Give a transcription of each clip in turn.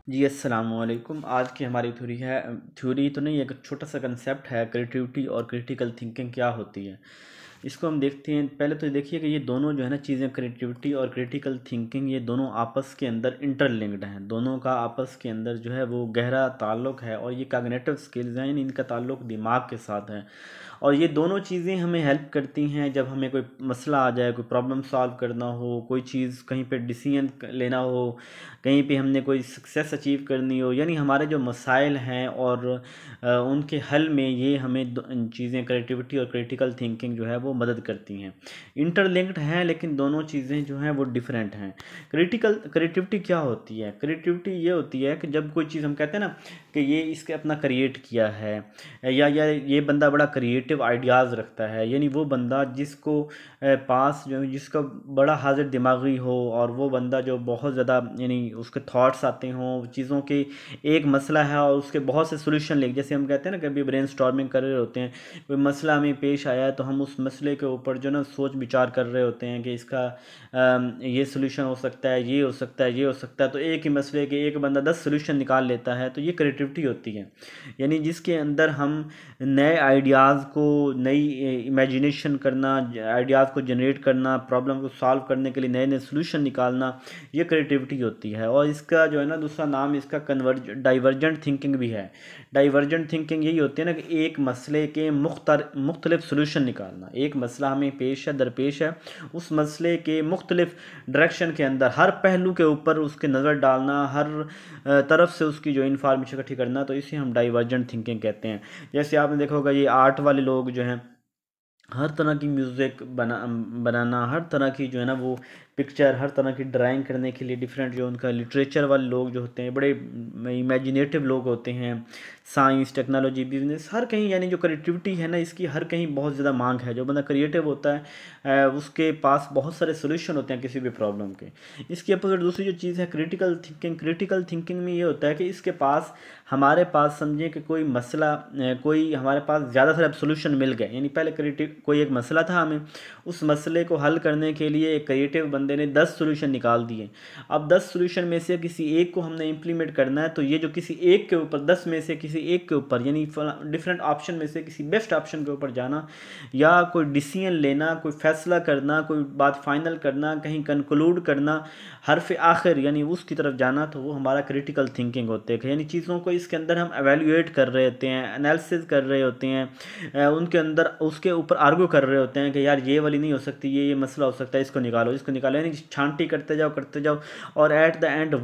जी अस्सलाम वालेकुम। आज की हमारी थ्योरी तो नहीं, एक छोटा सा कंसेप्ट है, क्रिएटिविटी और क्रिटिकल थिंकिंग क्या होती है। इसको हम देखते हैं। पहले तो देखिए कि ये दोनों जो है ना चीज़ें, क्रिएटिविटी और क्रिटिकल थिंकिंग, ये दोनों आपस के अंदर इंटरलिंक्ड हैं। दोनों का आपस के अंदर जो है वो गहरा ताल्लुक़ है और ये कॉग्निटिव स्किल्स हैं, यानी इनका ताल्लुक़ दिमाग के साथ है। और ये दोनों चीज़ें हमें हेल्प करती हैं जब हमें कोई मसला आ जाए, कोई प्रॉब्लम सॉल्व करना हो, कोई चीज़ कहीं पे डिसीजन लेना हो, कहीं पे हमने कोई सक्सेस अचीव करनी हो। यानी हमारे जो मसाइल हैं और उनके हल में ये हमें चीज़ें, क्रिएटिविटी और क्रिटिकल थिंकिंग जो है वो मदद करती हैं। इंटरलिंक्ड हैं लेकिन दोनों चीज़ें जो हैं वो डिफरेंट हैं। क्रिएटिविटी क्या होती है? क्रिएटिविटी ये होती है कि जब कोई चीज़ हम कहते हैं ना कि ये इसके अपना क्रिएट किया है, या ये बंदा बड़ा क्रिएटिव आइडियाज़ रखता है, यानी वो बंदा जिसको पास जो जिसका बड़ा हाजिर दिमागी हो, और वो बंदा जो बहुत ज़्यादा यानी उसके थॉट्स आते हों चीज़ों के, एक मसला है और उसके बहुत से सोल्यूशन ले, जैसे हम कहते हैं ना कभी ब्रेन स्टॉर्मिंग कर रहे होते हैं, कोई मसला हमें पेश आया है तो हम उस मसले के ऊपर जो ना सोच विचार कर रहे होते हैं कि इसका ये सोल्यूशन हो सकता है, ये हो सकता है, ये हो सकता है। तो एक ही मसले के एक बंदा 10 सोल्यूशन निकाल लेता है, तो ये क्रिएटिविटी होती है। यानी जिसके अंदर हम नए आइडियाज़ को, नई इमेजिनेशन करना, आइडियाज़ को जनरेट करना, प्रॉब्लम को सॉल्व करने के लिए नए नए सोल्यूशन निकालना, ये क्रिएटिविटी होती है। और इसका जो है ना दूसरा नाम इसका डाइवर्जेंट थिंकिंग भी है। डाइवर्जेंट थिंकिंग यही होती है ना कि एक मसले के मुख्तलिफ सोल्यूशन निकालना। एक मसला हमें दरपेश है, उस मसले के मुख्तलिफ डायरेक्शन के अंदर हर पहलू के ऊपर उसके नज़र डालना, हर तरफ से उसकी जो इन्फॉर्मेशन इकट्ठी करना, तो इसे हम डाइवर्जेंट थिंकिंग कहते हैं। जैसे आपने देखा होगा ये आर्ट वाले लोग जो हैं, हर तरह की म्यूज़िक बनाना, हर तरह की जो है ना वो पिक्चर, हर तरह की ड्राइंग करने के लिए डिफरेंट, जो उनका लिटरेचर वाले लोग जो होते हैं, बड़े इमेजिनेटिव लोग होते हैं। साइंस, टेक्नोलॉजी, बिजनेस, हर कहीं यानी जो क्रिएटिविटी है ना इसकी हर कहीं बहुत ज़्यादा मांग है। जो बंदा क्रिएटिव होता है उसके पास बहुत सारे सोल्यूशन होते हैं किसी भी प्रॉब्लम के। इसके अपोजिट दूसरी जो चीज़ है क्रिटिकल थिंकिंग। क्रिटिकल थिंकिंग में ये होता है कि इसके पास, हमारे पास समझें कि कोई मसला, कोई हमारे पास ज़्यादा सारे अब सोल्यूशन मिल गए। यानी पहले कोई एक मसला था, हमें उस मसले को हल करने के लिए एक क्रिएटिव बंदे ने 10 सोल्यूशन निकाल दिए। अब 10 सोल्यूशन में से किसी एक को हमने इम्प्लीमेंट करना है, तो ये जो किसी एक के ऊपर, 10 में से किसी एक के ऊपर, यानी डिफरेंट ऑप्शन में से किसी बेस्ट ऑप्शन के ऊपर जाना, या कोई डिसीजन लेना, कोई फैसला करना, कोई बात फाइनल करना, कहीं कंक्लूड करना, हरफ आखिर यानी उसकी तरफ जाना, तो वो हमारा क्रिटिकल थिंकिंग होते हैं। यानी चीज़ों को इसके अंदर हम एवेल्यूएट कर रहे होते हैं, एनालिसिस कर रहे होते हैं, उनके अंदर उसके ऊपर आर्ग्यू कर रहे होते हैं कि यार ये वाली नहीं हो सकती, ये मसला हो सकता है, इसको निकालो, इसको निकालो। यानी छांटी करते जाओ, और एट द एंड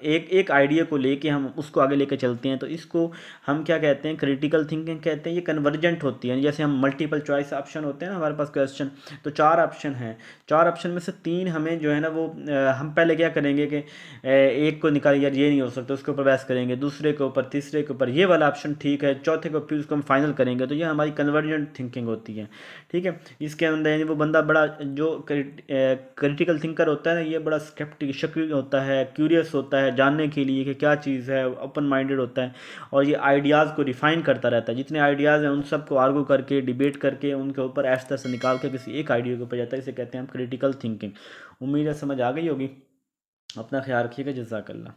एक आइडिया को लेके हम उसको आगे लेके चलते हैं। तो इसको हम क्या कहते हैं? क्रिटिकल थिंकिंग कहते हैं। ये कन्वर्जेंट होती है। जैसे हम मल्टीपल चॉइस ऑप्शन होते हैं ना हमारे पास क्वेश्चन, तो 4 ऑप्शन हैं, 4 ऑप्शन में से 3 हमें जो है ना वो हम पहले क्या करेंगे कि एक को निकाल, यार ये नहीं हो सकता, उसके ऊपर बहस करेंगे, दूसरे के ऊपर, तीसरे के ऊपर ये वाला ऑप्शन ठीक है, चौथे को फिर उसको हम फाइनल करेंगे। तो ये हमारी कन्वर्जेंट थिंकिंग होती है। ठीक है, इसके अंदर यानी वो बंदा बड़ा जो क्रिटिकल थिंकर होता है ना, ये बड़ा शक होता है, क्यूरियस होता है जानने के लिए कि क्या चीज़ है, ओपन माइंडेड होता है, और ये आइडियाज़ को रिफ़ाइन करता रहता है। जितने आइडियाज़ हैं उन सबको आर्गू करके, डिबेट करके, उनके ऊपर ऐसे तरह से निकाल के किसी एक आइडिया के ऊपर जाता है। इसे कहते हैं हम क्रिटिकल थिंकिंग। उम्मीद है समझ आ गई होगी। अपना ख्याल रखिएगा। जज़ाकल्लाह।